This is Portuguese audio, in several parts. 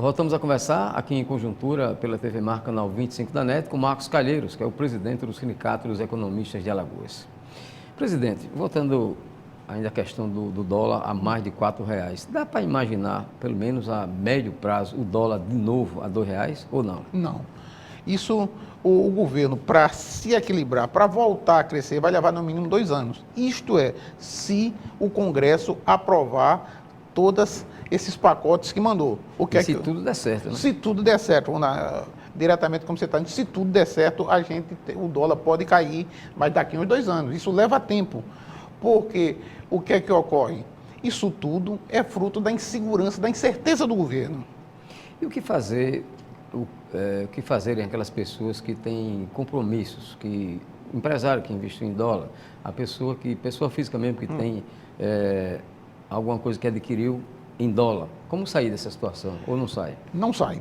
Voltamos a conversar aqui em Conjuntura pela TV Mar, canal 25 da NET, com Marcos Calheiros, que é o presidente do Sindicato dos Economistas de Alagoas. Presidente, voltando ainda à questão do dólar a mais de R$4, dá para imaginar, pelo menos a médio prazo, o dólar de novo a R$2 ou não? Não. Isso, o governo, para se equilibrar, para voltar a crescer, vai levar no mínimo 2 anos. Isto é, se o Congresso aprovar todos esses pacotes que mandou. Se tudo der certo, né? Se tudo der certo, diretamente como você está dizendo, se tudo der certo, o dólar pode cair, mas daqui a uns 2 anos. Isso leva tempo, porque o que é que ocorre? Isso tudo é fruto da insegurança, da incerteza do governo. E o que fazer, o que fazerem aquelas pessoas que têm compromissos, empresário que investiu em dólar, pessoa física mesmo que tem alguma coisa que adquiriu em dólar, como sair dessa situação? Ou não sai? Não sai.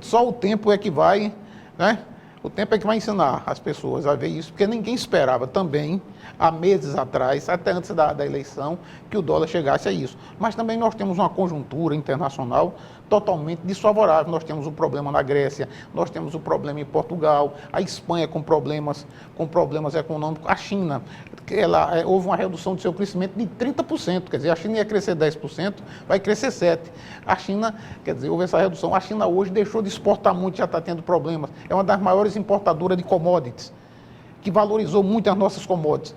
Só o tempo é que vai, né? O tempo é que vai ensinar as pessoas a ver isso, porque ninguém esperava também, há meses atrás, até antes da eleição, que o dólar chegasse a isso. Mas também nós temos uma conjuntura internacional totalmente desfavorável. Nós temos o problema na Grécia, nós temos o problema em Portugal, a Espanha com problemas econômicos, a China, houve uma redução do seu crescimento de 30%, quer dizer, a China ia crescer 10%, vai crescer 7%. A China, quer dizer, houve essa redução. A China hoje deixou de exportar muito, já está tendo problemas. É uma das maiores importadoras de commodities, que valorizou muito as nossas commodities.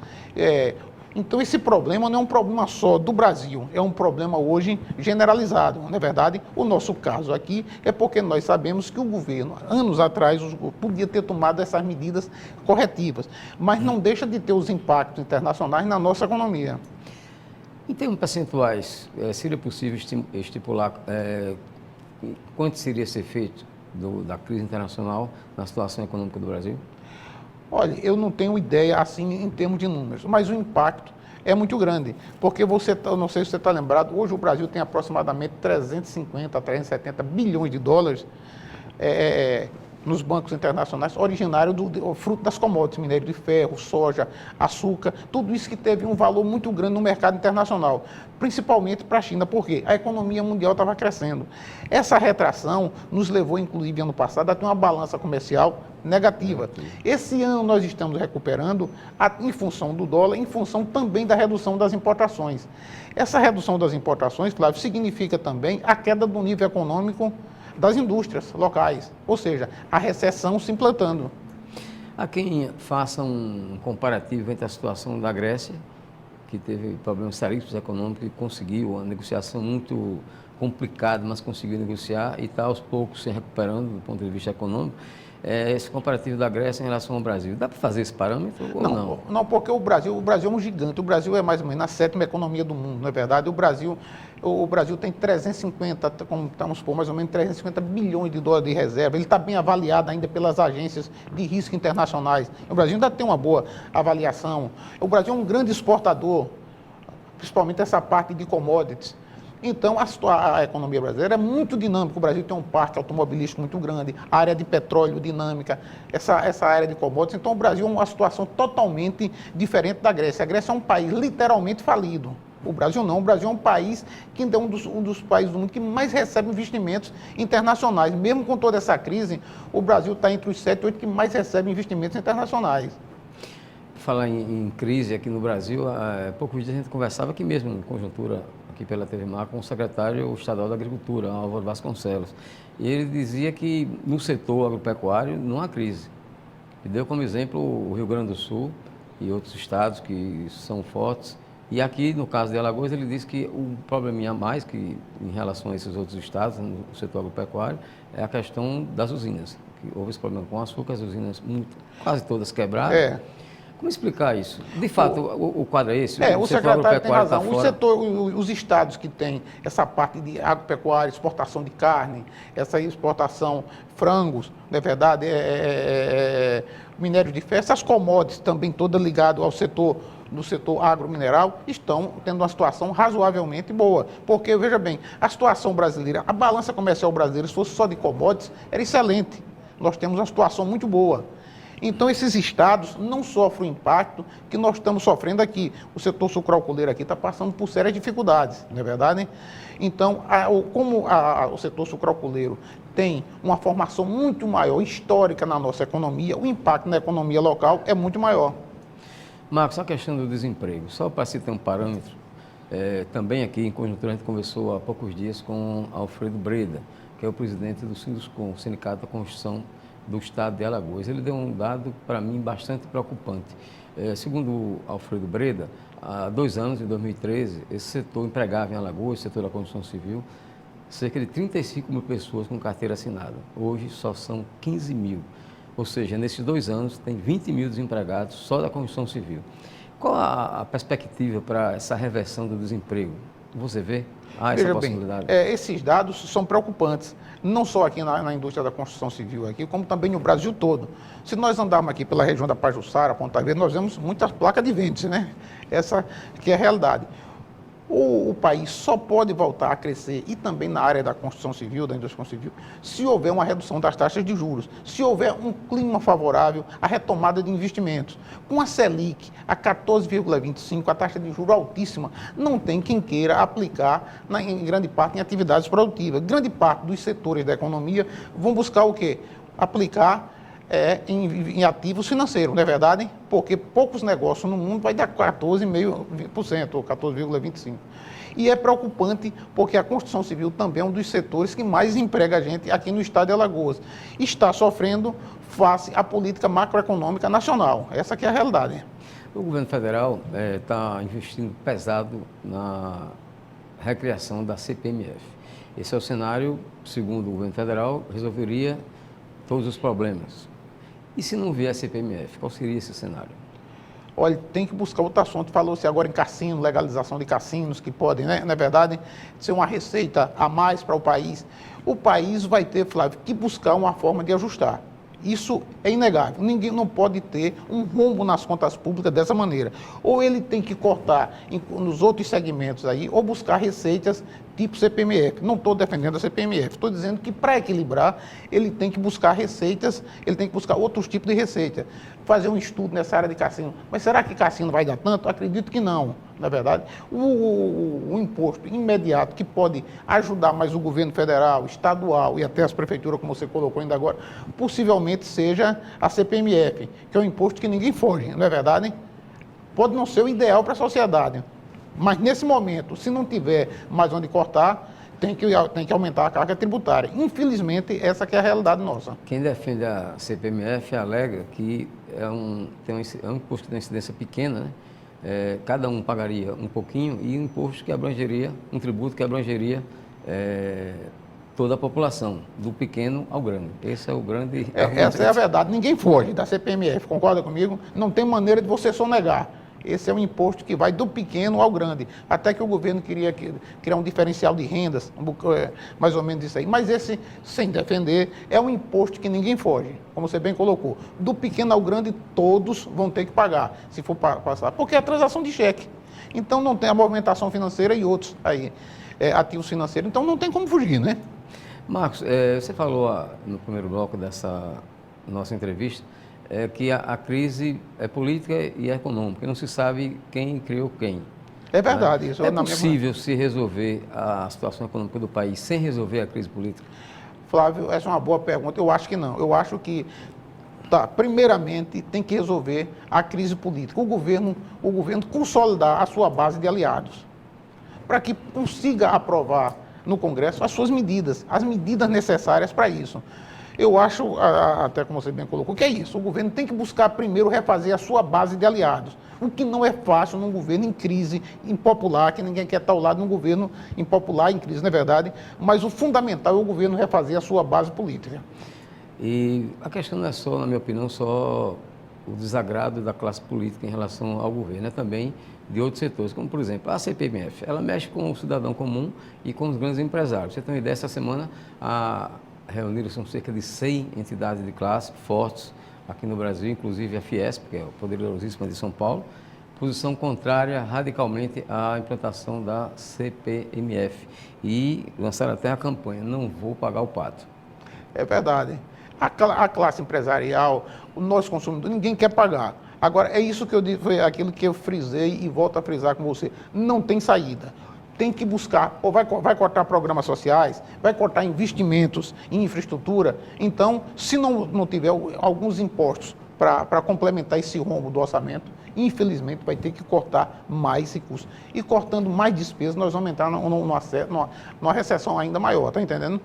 Então, esse problema não é um problema só do Brasil, é um problema hoje generalizado. Na verdade, o nosso caso aqui é porque nós sabemos que o governo, anos atrás, podia ter tomado essas medidas corretivas, mas não deixa de ter os impactos internacionais na nossa economia. Em termos percentuais, seria possível estipular quanto seria esse efeito da crise internacional na situação econômica do Brasil? Olha, eu não tenho ideia assim em termos de números, mas o impacto é muito grande, porque eu não sei se você está lembrado, hoje o Brasil tem aproximadamente 350 a 370 bilhões de dólares nos bancos internacionais, originário do fruto das commodities, minério de ferro, soja, açúcar, tudo isso que teve um valor muito grande no mercado internacional, principalmente para a China, porque a economia mundial estava crescendo. Essa retração nos levou, inclusive, ano passado, a ter uma balança comercial negativa. Esse ano nós estamos recuperando em função do dólar, em função também da redução das importações. Essa redução das importações, claro, significa também a queda do nível econômico das indústrias locais, ou seja, a recessão se implantando. Há quem faça um comparativo entre a situação da Grécia, que teve problemas seríssimos econômicos e conseguiu uma negociação muito complicada, mas conseguiu negociar e está aos poucos se recuperando do ponto de vista econômico. Esse comparativo da Grécia em relação ao Brasil. Dá para fazer esse parâmetro ou não? Não, porque o Brasil é um gigante. O Brasil é mais ou menos a 7ª economia do mundo, não é verdade? O Brasil tem 350, como estamos por mais ou menos 350 bilhões de dólares de reserva. Ele está bem avaliado ainda pelas agências de risco internacionais. O Brasil ainda tem uma boa avaliação. O Brasil é um grande exportador, principalmente essa parte de commodities. Então, a economia brasileira é muito dinâmica. O Brasil tem um parque automobilístico muito grande, a área de petróleo dinâmica, essa área de commodities. Então, o Brasil é uma situação totalmente diferente da Grécia. A Grécia é um país literalmente falido. O Brasil não. O Brasil é um país que ainda é um dos países do mundo que mais recebe investimentos internacionais. Mesmo com toda essa crise, o Brasil está entre os 7 e 8 que mais recebem investimentos internacionais. Falar em crise aqui no Brasil, há poucos dias a gente conversava aqui mesmo, em Conjuntura, aqui pela TV Mar, com o secretário estadual da Agricultura, Álvaro Vasconcelos. E ele dizia que no setor agropecuário não há crise. E deu como exemplo o Rio Grande do Sul e outros estados que são fortes. E aqui, no caso de Alagoas, ele disse que o probleminha a mais, que em relação a esses outros estados, no setor agropecuário, é a questão das usinas. Que houve esse problema com açúcar, as usinas quase todas quebraram. Como explicar isso? De fato, o quadro é esse? O secretário tem razão. Os estados que têm essa parte de agropecuária, exportação de carne, essa exportação frangos, não é verdade? Minério de ferro, essas commodities também todas ligadas ao setor do setor agromineral, estão tendo uma situação razoavelmente boa. Porque, veja bem, a situação brasileira, a balança comercial brasileira, se fosse só de commodities, era excelente. Nós temos uma situação muito boa. Então, esses estados não sofrem o impacto que nós estamos sofrendo aqui. O setor sucroalcooleiro aqui está passando por sérias dificuldades, não é verdade? Então, o setor sucroalcooleiro tem uma formação muito maior, histórica na nossa economia, o impacto na economia local é muito maior. Marcos, a questão do desemprego, só para se ter um parâmetro, também aqui em conjuntura a gente conversou há poucos dias com Alfredo Breda, que é o presidente do Sinduscon, o Sindicato da Construção do Estado de Alagoas. Ele deu um dado, para mim, bastante preocupante. Segundo o Alfredo Breda, há 2 anos, em 2013, esse setor empregava em Alagoas, o setor da construção civil, cerca de 35 mil pessoas com carteira assinada. Hoje só são 15 mil. Ou seja, nesses 2 anos tem 20 mil desempregados só da construção civil. Qual a perspectiva para essa reversão do desemprego? Você vê? Essa Veja possibilidade? bem, esses dados são preocupantes, não só aqui na indústria da construção civil, aqui, como também no Brasil todo. Se nós andarmos aqui pela região da Pajuçara, Ponta Verde, nós vemos muitas placas de ventes, né? Essa que é a realidade. O país só pode voltar a crescer, e também na área da construção civil, da indústria civil, se houver uma redução das taxas de juros, se houver um clima favorável à retomada de investimentos. Com a Selic a 14,25, a taxa de juros altíssima, não tem quem queira aplicar, em grande parte, em atividades produtivas. Grande parte dos setores da economia vão buscar o quê? Aplicar em ativos financeiros, não é verdade? Porque poucos negócios no mundo vai dar 14,5% ou 14,25%. E é preocupante porque a construção civil também é um dos setores que mais emprega a gente aqui no estado de Alagoas. Está sofrendo face à política macroeconômica nacional. Essa que é a realidade. O governo federal está investindo pesado na recriação da CPMF. Esse é o cenário, segundo o governo federal, resolveria todos os problemas. E se não vier a CPMF, qual seria esse cenário? Olha, tem que buscar outro assunto. Falou-se agora em cassino, legalização de cassinos, que podem, né, na verdade, ser uma receita a mais para o país. O país vai ter, Flávio, que buscar uma forma de ajustar. Isso é inegável. Ninguém não pode ter um rombo nas contas públicas dessa maneira. Ou ele tem que cortar nos outros segmentos aí, ou buscar receitas tipo CPMF. Não estou defendendo a CPMF, estou dizendo que para equilibrar, ele tem que buscar receitas, ele tem que buscar outros tipos de receita. Fazer um estudo nessa área de cassino. Mas será que cassino vai dar tanto? Acredito que não, na verdade. O imposto imediato que pode ajudar mais o governo federal, estadual e até as prefeituras, como você colocou ainda agora, possivelmente seja a CPMF, que é um imposto que ninguém foge, não é verdade? Pode não ser o ideal para a sociedade, mas nesse momento, se não tiver mais onde cortar, tem que aumentar a carga tributária. Infelizmente, essa que é a realidade nossa. Quem defende a CPMF alega que é um imposto que tem uma incidência pequena, né? Cada um pagaria um pouquinho e um imposto que abrangeria, um tributo que abrangeria toda a população, do pequeno ao grande. Esse é o grande... Essa é a verdade. Ninguém foge da CPMF, concorda comigo? Não tem maneira de você sonegar. Esse é um imposto que vai do pequeno ao grande. Até que o governo queria criar um diferencial de rendas, mais ou menos isso aí. Mas esse, sem defender, é um imposto que ninguém foge, como você bem colocou. Do pequeno ao grande, todos vão ter que pagar, se for passar. Porque é a transação de cheque. Então não tem a movimentação financeira e outros aí, ativos financeiros. Então não tem como fugir, né? Marcos, você falou no primeiro bloco dessa nossa entrevista que a crise é política e é econômica, não se sabe quem criou quem. É verdade. Isso é possível se resolver a situação econômica do país sem resolver a crise política? Flávio, essa é uma boa pergunta. Eu acho que não. Eu acho que, primeiramente, tem que resolver a crise política. O governo consolidar a sua base de aliados, para que consiga aprovar no Congresso as suas medidas, as medidas necessárias para isso. Eu acho, até como você bem colocou, que é isso. O governo tem que buscar primeiro refazer a sua base de aliados, o que não é fácil num governo em crise, impopular, que ninguém quer estar ao lado de um governo impopular, em crise, não é verdade? Mas o fundamental é o governo refazer a sua base política. E a questão não é só, na minha opinião, só o desagrado da classe política em relação ao governo, é também de outros setores, como, por exemplo, a CPMF. Ela mexe com o cidadão comum e com os grandes empresários. Você tem uma ideia, essa semana reuniram-se cerca de 100 entidades de classe fortes aqui no Brasil, inclusive a Fiesp, que é o poderosíssima de São Paulo, posição contrária radicalmente à implantação da CPMF. E lançaram até a campanha, não vou pagar o pato. É verdade. A classe empresarial, o nosso consumidor, ninguém quer pagar. Agora, é isso que eu disse, foi aquilo que eu frisei e volto a frisar com você. Não tem saída. Tem que buscar, ou vai cortar programas sociais, vai cortar investimentos em infraestrutura. Então, se não tiver alguns impostos para complementar esse rombo do orçamento, infelizmente vai ter que cortar mais recursos. E cortando mais despesas, nós vamos entrar numa recessão ainda maior, está entendendo?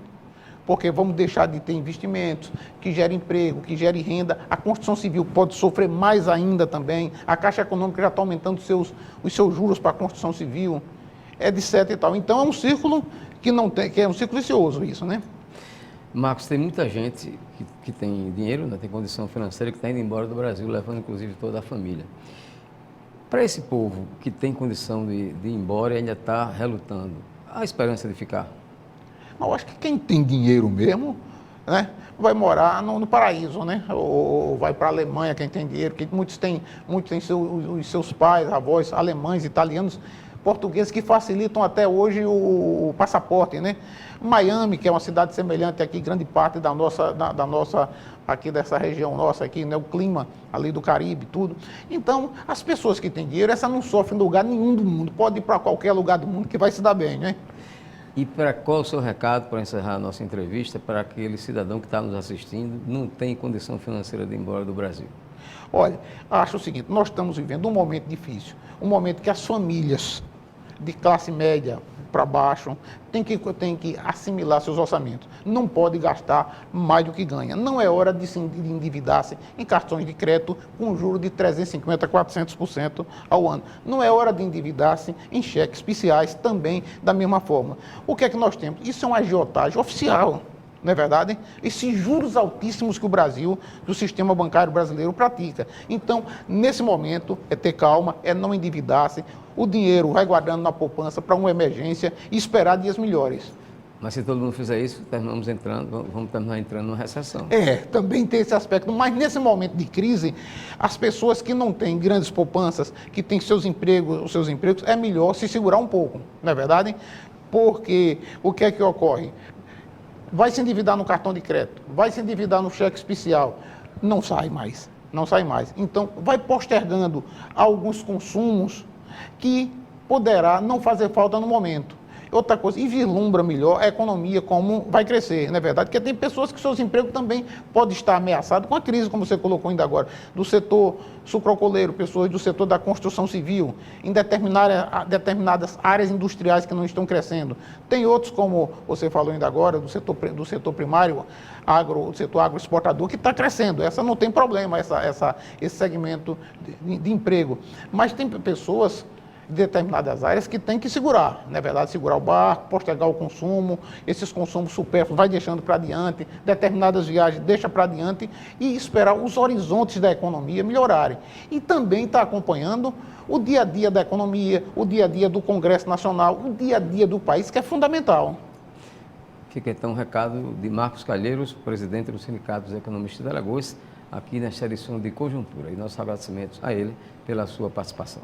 Porque vamos deixar de ter investimentos, que gerem emprego, que gerem renda. A construção civil pode sofrer mais ainda também. A Caixa Econômica já está aumentando os seus juros para a construção civil. É de seta e tal. Então é um círculo que é um círculo vicioso isso, né? Marcos, tem muita gente que tem dinheiro, né, tem condição financeira, que está indo embora do Brasil, levando inclusive toda a família. Para esse povo que tem condição de ir embora e ainda está relutando, há esperança de ficar? Eu acho que quem tem dinheiro mesmo, né, vai morar no paraíso, né? Ou vai para a Alemanha, quem tem dinheiro, que muitos têm os seus pais, avós, alemães, italianos, portugueses que facilitam até hoje o passaporte, né? Miami, que é uma cidade semelhante aqui, grande parte da nossa aqui dessa região nossa aqui, né? O clima ali do Caribe, tudo. Então, as pessoas que têm dinheiro, essa não sofrem em lugar nenhum do mundo, pode ir para qualquer lugar do mundo que vai se dar bem, né? E para qual o seu recado para encerrar a nossa entrevista para aquele cidadão que está nos assistindo, não tem condição financeira de ir embora do Brasil? Olha, acho o seguinte, nós estamos vivendo um momento difícil, um momento que as famílias de classe média para baixo têm que assimilar seus orçamentos. Não pode gastar mais do que ganha. Não é hora de se endividar-se em cartões de crédito com juros de 350% a 400% ao ano. Não é hora de endividar-se em cheques especiais também da mesma forma. O que é que nós temos? Isso é uma agiotagem oficial. Não é verdade? Esses juros altíssimos que o Brasil, que o sistema bancário brasileiro pratica. Então, nesse momento, é ter calma, é não endividar-se, o dinheiro vai guardando na poupança para uma emergência e esperar dias melhores. Mas se todo mundo fizer isso, vamos terminar entrando numa recessão. Também tem esse aspecto. Mas nesse momento de crise, as pessoas que não têm grandes poupanças, que têm os seus empregos, é melhor se segurar um pouco, não é verdade? Porque o que é que ocorre? Vai se endividar no cartão de crédito, vai se endividar no cheque especial, não sai mais. Então, vai postergando alguns consumos que poderá não fazer falta no momento. Outra coisa, e vislumbra melhor a economia como vai crescer, não é verdade? Porque tem pessoas que seus empregos também podem estar ameaçados com a crise, como você colocou ainda agora, do setor sucrocoleiro, pessoas do setor da construção civil, em determinadas áreas industriais que não estão crescendo. Tem outros, como você falou ainda agora, do setor primário, do setor agroexportador, que está crescendo. Essa não tem problema, esse segmento de emprego. Mas tem pessoas de determinadas áreas que tem que segurar, não é verdade? Segurar o barco, postergar o consumo, esses consumos supérfluos vai deixando para adiante, determinadas viagens deixa para adiante e esperar os horizontes da economia melhorarem. E também está acompanhando o dia a dia da economia, o dia a dia do Congresso Nacional, o dia a dia do país, que é fundamental. Fica então o recado de Marcos Calheiros, presidente do Sindicato dos Economistas de Alagoas, aqui nesta edição de Conjuntura. E nossos agradecimentos a ele pela sua participação.